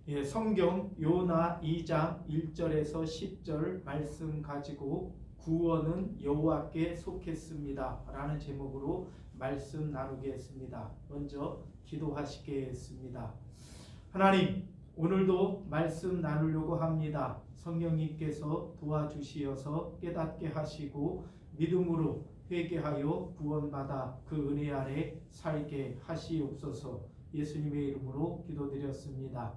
예, 성경 요나 2장 1절에서 10절 말씀 가지고 구원은 여호와께 속했습니다 라는 제목으로 말씀 나누겠습니다. 먼저 기도하시겠습니다. 하나님, 오늘도 말씀 나누려고 합니다. 성령님께서 도와주시어서 깨닫게 하시고 믿음으로 회개하여 구원받아 그 은혜 아래 살게 하시옵소서. 예수님의 이름으로 기도드렸습니다.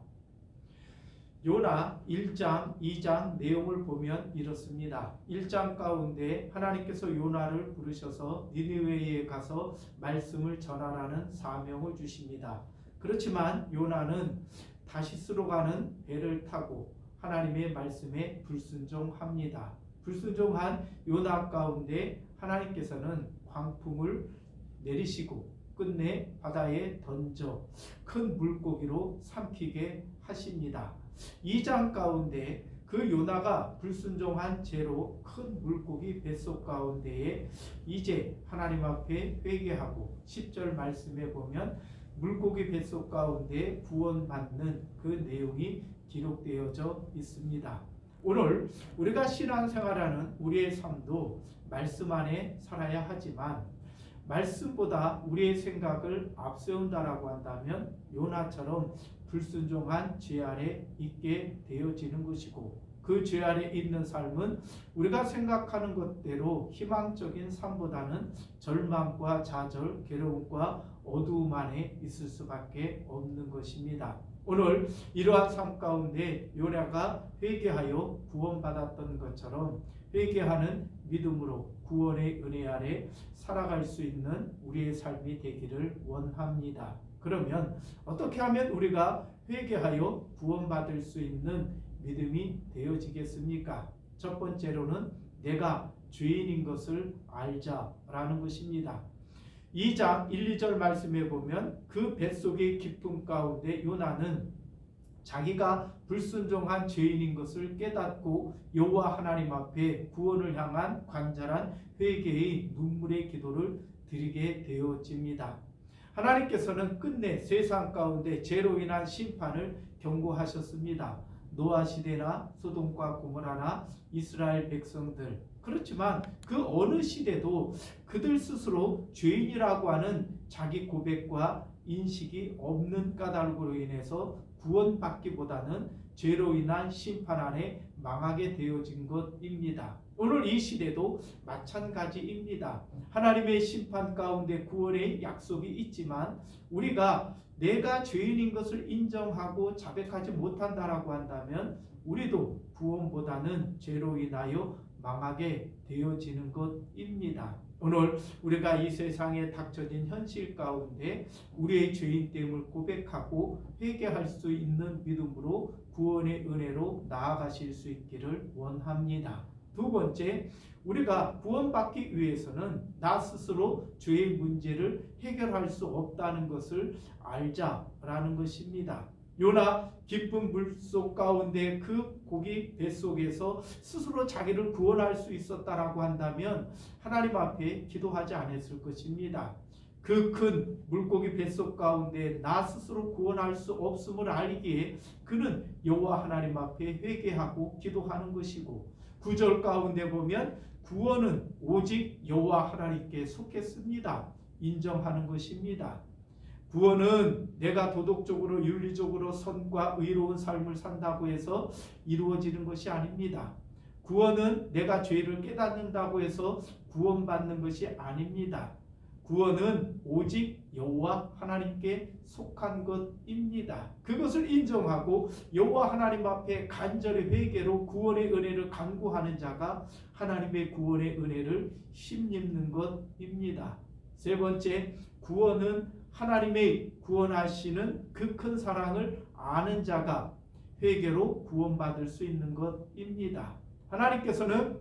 요나 1장, 2장 내용을 보면 이렇습니다. 1장 가운데 하나님께서 요나를 부르셔서 니느웨에 가서 말씀을 전하라는 사명을 주십니다. 그렇지만 요나는 다시스로 가는 배를 타고 하나님의 말씀에 불순종합니다. 불순종한 요나 가운데 하나님께서는 광풍을 내리시고 끝내 바다에 던져 큰 물고기로 삼키게 하십니다. 2장 가운데 그 요나가 불순종한 죄로 큰 물고기 뱃속 가운데에 이제 하나님 앞에 회개하고 10절 말씀에 보면 물고기 뱃속 가운데 구원받는 그 내용이 기록되어져 있습니다. 오늘 우리가 신앙생활하는 우리의 삶도 말씀 안에 살아야 하지만 말씀보다 우리의 생각을 앞세운다라고 한다면 요나처럼 불순종한 죄 아래 있게 되어지는 것이고 그 죄 아래 있는 삶은 우리가 생각하는 것대로 희망적인 삶보다는 절망과 좌절, 괴로움과 어두움 안에 있을 수밖에 없는 것입니다. 오늘 이러한 삶 가운데 요나가 회개하여 구원받았던 것처럼 회개하는 믿음으로 구원의 은혜 아래 살아갈 수 있는 우리의 삶이 되기를 원합니다. 그러면 어떻게 하면 우리가 회개하여 구원받을 수 있는 믿음이 되어지겠습니까? 첫 번째로는 내가 죄인인 것을 알자라는 것입니다. 2장 1, 2절 말씀에 보면 그 뱃속의 깊음 가운데 요나는 자기가 불순종한 죄인인 것을 깨닫고 여호와 하나님 앞에 구원을 향한 간절한 회개의 눈물의 기도를 드리게 되어집니다. 하나님께서는 끝내 세상 가운데 죄로 인한 심판을 경고하셨습니다. 노아 시대나 소돔과 고모라나 이스라엘 백성들, 그렇지만 그 어느 시대도 그들 스스로 죄인이라고 하는 자기 고백과 인식이 없는 까닭으로 인해서 구원받기보다는 죄로 인한 심판 안에 망하게 되어진 것입니다. 오늘 이 시대도 마찬가지입니다. 하나님의 심판 가운데 구원의 약속이 있지만 우리가 내가 죄인인 것을 인정하고 자백하지 못한다라고 한다면 우리도 구원보다는 죄로 인하여 망하게 되어지는 것입니다. 오늘 우리가 이 세상에 닥쳐진 현실 가운데 우리의 죄인됨을 고백하고 회개할 수 있는 믿음으로 구원의 은혜로 나아가실 수 있기를 원합니다. 두 번째, 우리가 구원받기 위해서는 나 스스로 죄의 문제를 해결할 수 없다는 것을 알자라는 것입니다. 요나 깊은 물속 가운데 그 고기 뱃속에서 스스로 자기를 구원할 수 있었다라고 한다면 하나님 앞에 기도하지 않았을 것입니다. 그 큰 물고기 뱃속 가운데 나 스스로 구원할 수 없음을 알기에 그는 여호와 하나님 앞에 회개하고 기도하는 것이고 9절 가운데 보면 구원은 오직 여호와 하나님께 속했습니다. 인정하는 것입니다. 구원은 내가 도덕적으로 윤리적으로 선과 의로운 삶을 산다고 해서 이루어지는 것이 아닙니다. 구원은 내가 죄를 깨닫는다고 해서 구원받는 것이 아닙니다. 구원은 오직 여호와 하나님께 속한 것입니다. 그것을 인정하고 여호와 하나님 앞에 간절히 회개로 구원의 은혜를 간구하는 자가 하나님의 구원의 은혜를 힘입는 것입니다. 세 번째, 구원은 하나님의 구원하시는 그 큰 사랑을 아는 자가 회개로 구원받을 수 있는 것입니다. 하나님께서는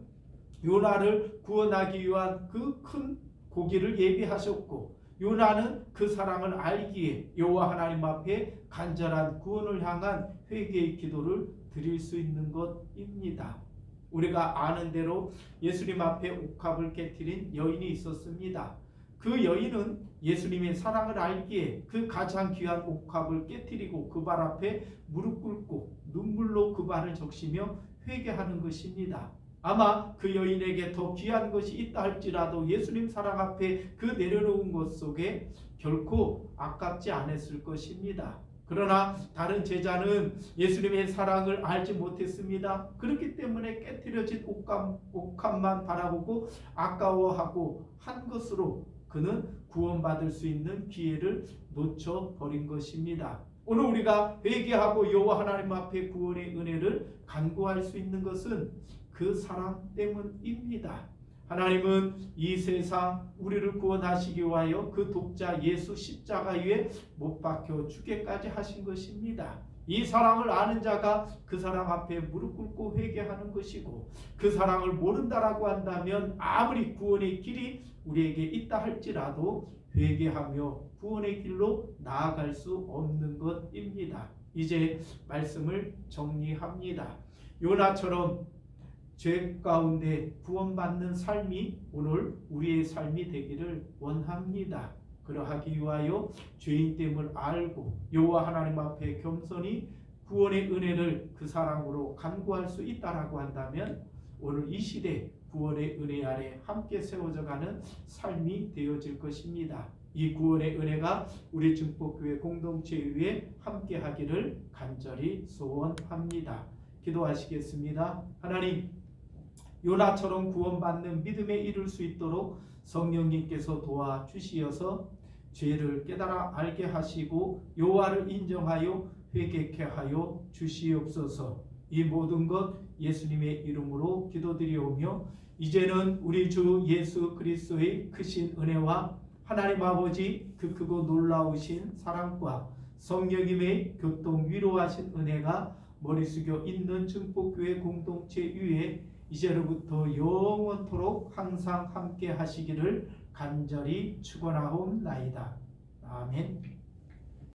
요나를 구원하기 위한 그 큰 고기를 예비하셨고 요나는 그 사랑을 알기에 여호와 하나님 앞에 간절한 구원을 향한 회개의 기도를 드릴 수 있는 것입니다. 우리가 아는 대로 예수님 앞에 옥합을 깨트린 여인이 있었습니다. 그 여인은 예수님의 사랑을 알기에 그 가장 귀한 옥합을 깨뜨리고 그 발 앞에 무릎 꿇고 눈물로 그 발을 적시며 회개하는 것입니다. 아마 그 여인에게 더 귀한 것이 있다 할지라도 예수님 사랑 앞에 그 내려놓은 것 속에 결코 아깝지 않았을 것입니다. 그러나 다른 제자는 예수님의 사랑을 알지 못했습니다. 그렇기 때문에 깨트려진 옥합만 바라보고 아까워하고 한 것으로 그는 구원받을 수 있는 기회를 놓쳐버린 것입니다. 오늘 우리가 회개하고 여호와 하나님 앞에 구원의 은혜를 간구할 수 있는 것은 그 사랑 때문입니다. 하나님은 이 세상 우리를 구원하시기 위하여 그 독자 예수 십자가 위에 못 박혀 죽게까지 하신 것입니다. 이 사랑을 아는 자가 그 사랑 앞에 무릎 꿇고 회개하는 것이고, 그 사랑을 모른다라고 한다면 아무리 구원의 길이 우리에게 있다 할지라도 회개하며 구원의 길로 나아갈 수 없는 것입니다. 이제 말씀을 정리합니다. 요나처럼 죄 가운데 구원받는 삶이 오늘 우리의 삶이 되기를 원합니다. 그러하기 위하여 죄인됨을 알고 여호와 하나님 앞에 겸손히 구원의 은혜를 그 사랑으로 간구할 수 있다라고 한다면 오늘 이 시대 구원의 은혜 아래 함께 세워져가는 삶이 되어질 것입니다. 이 구원의 은혜가 우리 증복교회 공동체 위에 함께 하기를 간절히 소원합니다. 기도하시겠습니다. 하나님, 요나처럼 구원받는 믿음에 이를 수 있도록 성령님께서 도와주시어서 죄를 깨달아 알게 하시고 여호와를 인정하여 회개케 하여 주시옵소서. 이 모든 것 예수님의 이름으로 기도드리오며 이제는 우리 주 예수 그리스도의 크신 은혜와 하나님 아버지 그 크고 놀라우신 사랑과 성령님의 교통 위로하신 은혜가 머리 숙여 있는 증복교회 공동체 위에 이제로부터 영원토록 항상 함께 하시기를 간절히 축원하옵나이다. 아멘.